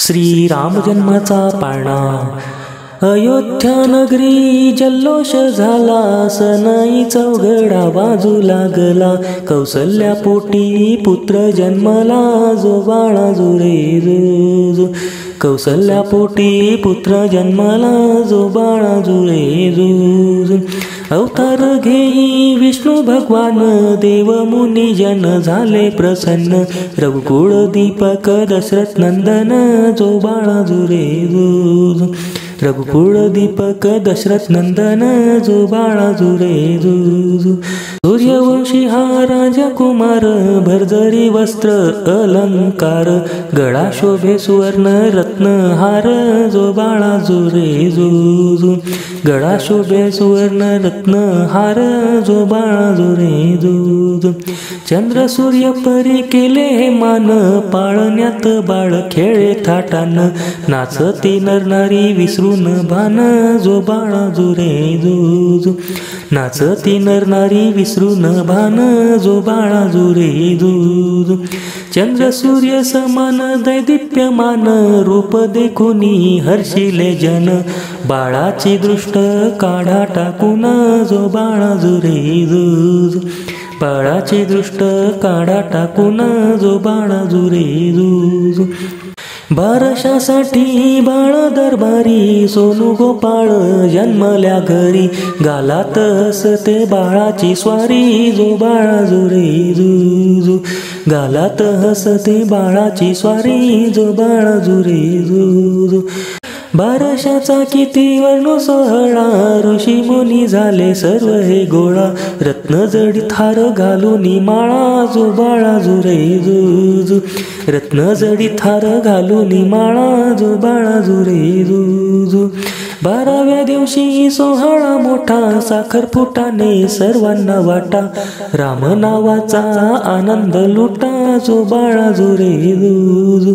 श्रीराम जन्माचा पाळणा अयोध्या नगरी जल्लोष झाला, सनई चौघडा वाजू लागला। कौसल्या पोटी पुत्र जन्मला, जो बाळा जुरे जो कौसल्या पोटी पुत्र जन्मला, जो बाळा जुरे जो अवतार घेई विष्णू भगवान, देव मुनी जन झाले प्रसन्न। रघुकुळ दीपक दशरथ नंदन, जो बाळा जुरे जो रघुकुळ दीपक दशरथ नंदन, जो बाळा जुरे जो सूर्यवंशी हा राजकुमार, भरजरी वस्त्र अलंकार, गळा शोभे सुवर्ण रत्न हार, जो बाळा जुरे जो गळा शोभे सुवर्ण रत्न हार, जो बाळा जुरे जो चंद्र सूर्य परी केले हे मान, पाळण्यात बाळ खेळे थाटान, नाचते नरनारी विसरून भान, जो बाळा जुरे जो नाचती नरनारी विसरून भान, जो बाळा जुरे जो चंद्र सूर्य समान दैदिप्यमान, रूप देखुनी हर्षिले जन, बाळाची दृष्ट काढा टाकून, जो बाळा जुरे जो बाळाची दृष्ट काढा टाकून, जो बाळा जुरे जो बारशासाठी बाळ दरबारी, सोनू गोपाळ जन्मल्या घरी, गालात हसते बाळाची स्वारी, जो बाळा जुरे जो गालात हसते बाळाची स्वारी, जो बाळा जुरे जो बारशाचा किती वर्णो सोहळा, ऋषी मुनी झाले सर्व हे गोळा, रत्न जडित हार घालून माळा, जो बाळा जुरे जो रत्न जडित हार घालून माळा, जो बाळा जुरे जो 12व्या दिवशी सोहळा मोठा, साखर फुटाने सर्वांना वाटा, राम नावाचा आनंद लुटा, जो बाळा जुरे जो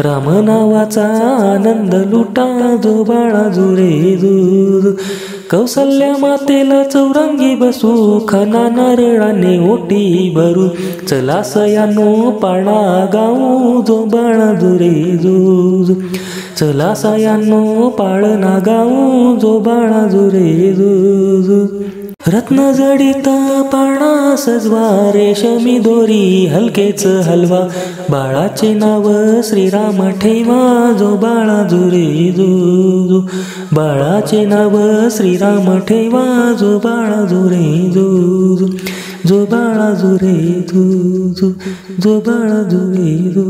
राम नावाचा आनंद लुटा, जो बाळा जुरे जो कौसल्या मातेला चौरंगी बसू, खना नारळाने ओटी भरू, चला सयानो पाळणा गाऊ, जो बाळा जुरे जो चला सयानो पाळणा गाऊ, जो बाळा जुरे जो रत्न जडित पाळणा सजवा, रेशमी दोरी हलकेच हलवा, बाळाचे नाव श्रीराम ठेवा, जो बाळा जुरे जो बाळाचे नाव श्रीराम ठेवा, जो बाळा जुरे जो बाळा जुरे जो बाळा जुरे जो